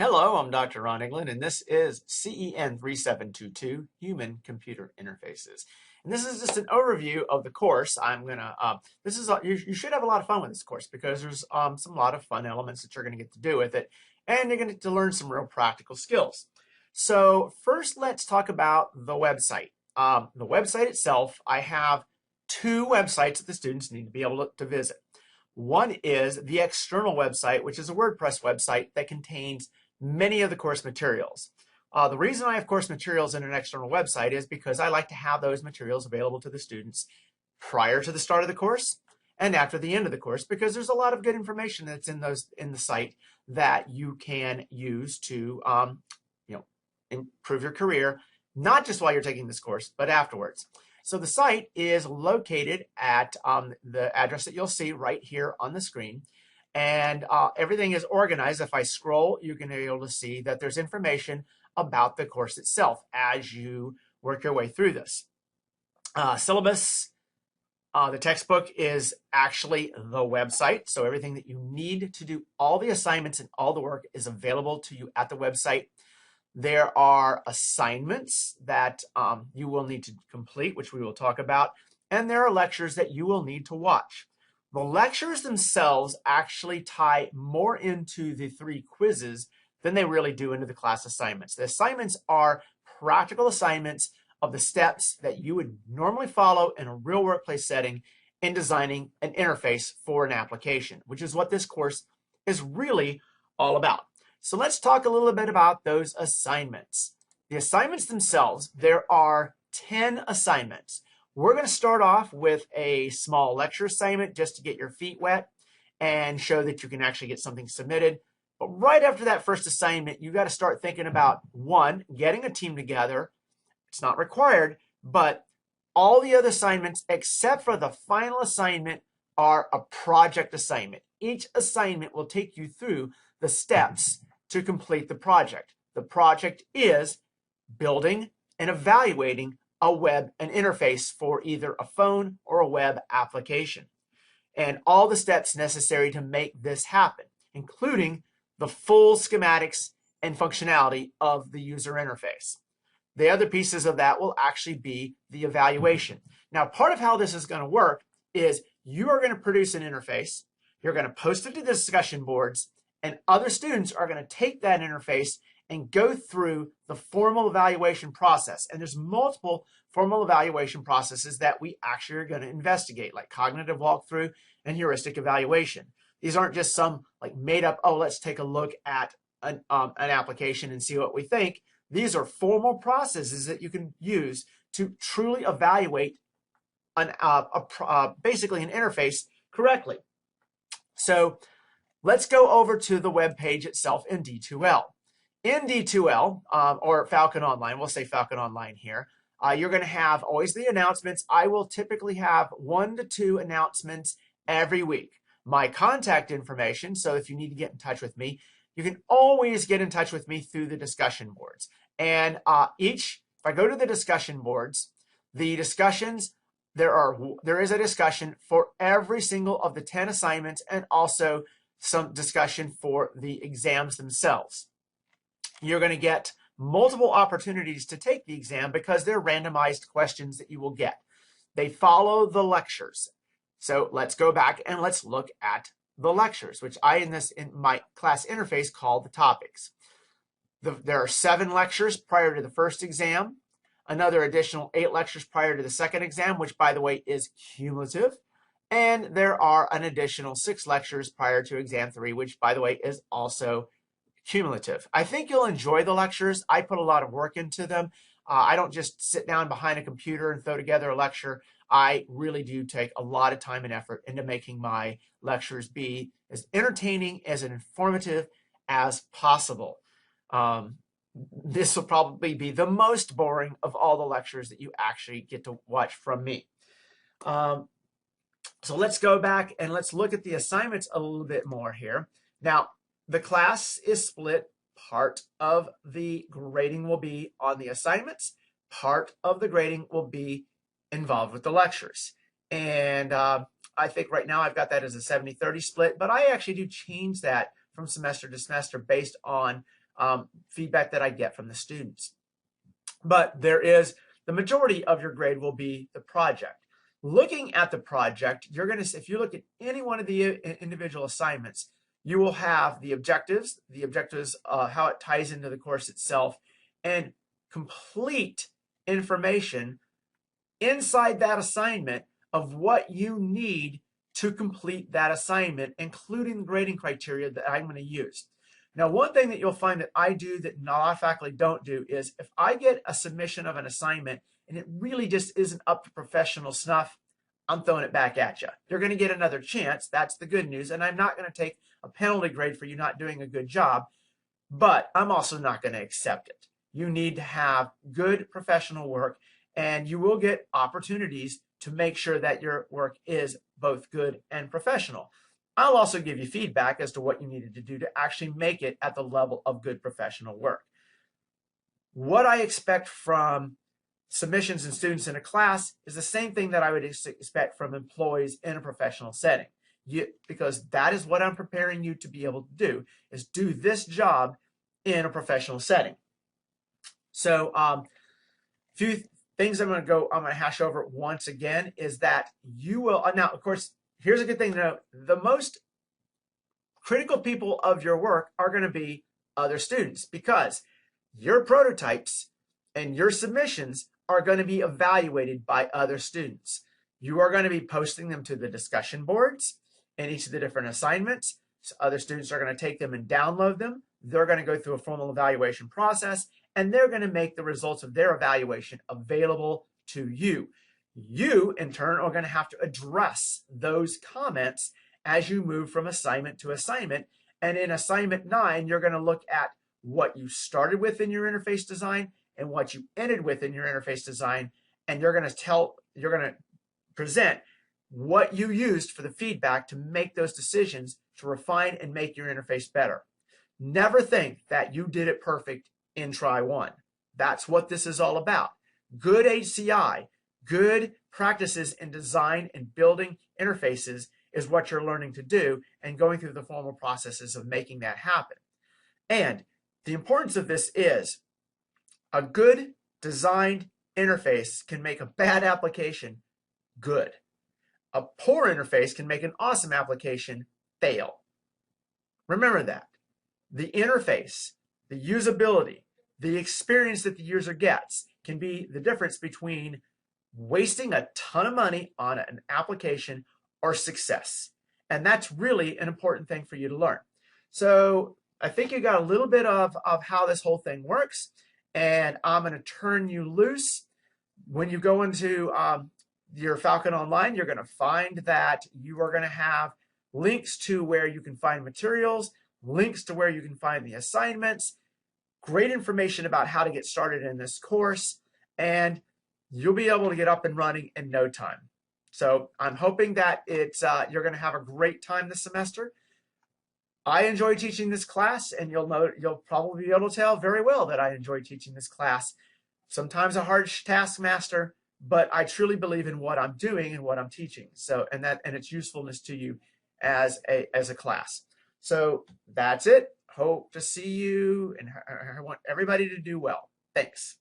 Hello, I'm Dr. Ron England, and this is CEN3722, Human-Computer Interfaces. And this is just an overview of the course. You should have a lot of fun with this course because there's some lot of fun elements that you're going to get to do with it, and you're going to get to learn some real practical skills. So first, let's talk about the website. The website itself, I have two websites that the students need to be able to visit. One is the external website, which is a WordPress website that contains many of the course materials. The reason I have course materials in an external website is because I like to have those materials available to the students prior to the start of the course and after the end of the course, because there's a lot of good information that's in the site that you can use to improve your career, not just while you're taking this course, but afterwards. So the site is located at the address that you'll see right here on the screen. And everything is organized. If I scroll, you can be able to see that there's information about the course itself as you work your way through this. Syllabus, the textbook is actually the website. So everything that you need to do, all the assignments and all the work is available to you at the website. There are assignments that you will need to complete, which we will talk about. And there are lectures that you will need to watch. The lectures themselves actually tie more into the three quizzes than they really do into the class assignments. The assignments are practical assignments of the steps that you would normally follow in a real workplace setting in designing an interface for an application, which is what this course is really all about. So let's talk a little bit about those assignments. The assignments themselves, there are 10 assignments. We're going to start off with a small lecture assignment just to get your feet wet and show that you can actually get something submitted. But right after that first assignment, you got to start thinking about, one, getting a team together. It's not required, but all the other assignments except for the final assignment are a project assignment. Each assignment will take you through the steps to complete the project. The project is building and evaluating a web an interface for either a phone or a web application, and all the steps necessary to make this happen, including the full schematics and functionality of the user interface. The other pieces of that will actually be the evaluation. Now, part of how this is going to work is you are going to produce an interface, you're going to post it to the discussion boards, and other students are going to take that interface and go through the formal evaluation process. And there's multiple formal evaluation processes that we actually are going to investigate, like cognitive walkthrough and heuristic evaluation. These aren't just some like made up, oh, let's take a look at an application and see what we think. These are formal processes that you can use to truly evaluate basically an interface correctly. So let's go over to the web page itself in D2L. In D2L, or Falcon Online, we'll say Falcon Online here, you're going to have always the announcements. I will typically have 1 to 2 announcements every week. My contact information, so if you need to get in touch with me, you can always get in touch with me through the discussion boards. And if I go to the discussion boards, the discussions, there is a discussion for every single of the 10 assignments and also some discussion for the exams themselves. You're going to get multiple opportunities to take the exam because they're randomized questions that you will get. They follow the lectures. So let's go back and let's look at the lectures, which in my class interface call the topics. There are 7 lectures prior to the first exam, another additional 8 lectures prior to the second exam, which by the way is cumulative. And there are an additional 6 lectures prior to exam 3, which by the way is also cumulative. I think you'll enjoy the lectures. I put a lot of work into them. I don't just sit down behind a computer and throw together a lecture. I really do take a lot of time and effort into making my lectures be as entertaining, as informative as possible. This will probably be the most boring of all the lectures that you actually get to watch from me. So let's go back and let's look at the assignments a little bit more here. Now, the class is split. Part of the grading will be on the assignments. Part of the grading will be involved with the lectures. And I think right now I've got that as a 70-30 split, but I actually do change that from semester to semester based on feedback that I get from the students. But the majority of your grade will be the project. Looking at the project, if you look at any one of the individual assignments, you will have the objectives, how it ties into the course itself, and complete information inside that assignment of what you need to complete that assignment, including the grading criteria that I'm going to use. Now, one thing that you'll find that I do that a lot of faculty don't do is if I get a submission of an assignment and it really just isn't up to professional snuff, I'm throwing it back at you. You're going to get another chance. That's the good news. And I'm not going to take a penalty grade for you not doing a good job, but I'm also not going to accept it. You need to have good professional work, and you will get opportunities to make sure that your work is both good and professional. I'll also give you feedback as to what you needed to do to actually make it at the level of good professional work. What I expect from submissions and students in a class is the same thing that I would expect from employees in a professional setting. Because that is what I'm preparing you to be able to do, is do this job in a professional setting. So few things I'm going to hash over once again is that you will, now of course, here's a good thing to know. The most critical people of your work are going to be other students, because your prototypes and your submissions are going to be evaluated by other students. You are going to be posting them to the discussion boards in each of the different assignments. So other students are going to take them and download them. They're going to go through a formal evaluation process, and they're going to make the results of their evaluation available to you. You, in turn, are going to have to address those comments as you move from assignment to assignment. And in assignment 9, you're going to look at what you started with in your interface design and what you ended with in your interface design. And you're going to present what you used for the feedback to make those decisions to refine and make your interface better. Never think that you did it perfect in try one. That's what this is all about. Good HCI, good practices in design and building interfaces is what you're learning to do, and going through the formal processes of making that happen. And the importance of this is a good designed interface can make a bad application good. A poor interface can make an awesome application fail. Remember that. The interface, the usability, the experience that the user gets can be the difference between wasting a ton of money on an application or success. And that's really an important thing for you to learn. So I think you got a little bit of how this whole thing works, and I'm going to turn you loose. When you go into your Falcon Online, you're going to find that you are going to have links to where you can find materials, links to where you can find the assignments, great information about how to get started in this course, and you'll be able to get up and running in no time. So I'm hoping that you're going to have a great time this semester. I enjoy teaching this class, and you'll probably be able to tell very well that I enjoy teaching this class. Sometimes a hard taskmaster, but I truly believe in what I'm doing and what I'm teaching. So and its usefulness to you as a class. So that's it. Hope to see you, and I want everybody to do well. Thanks.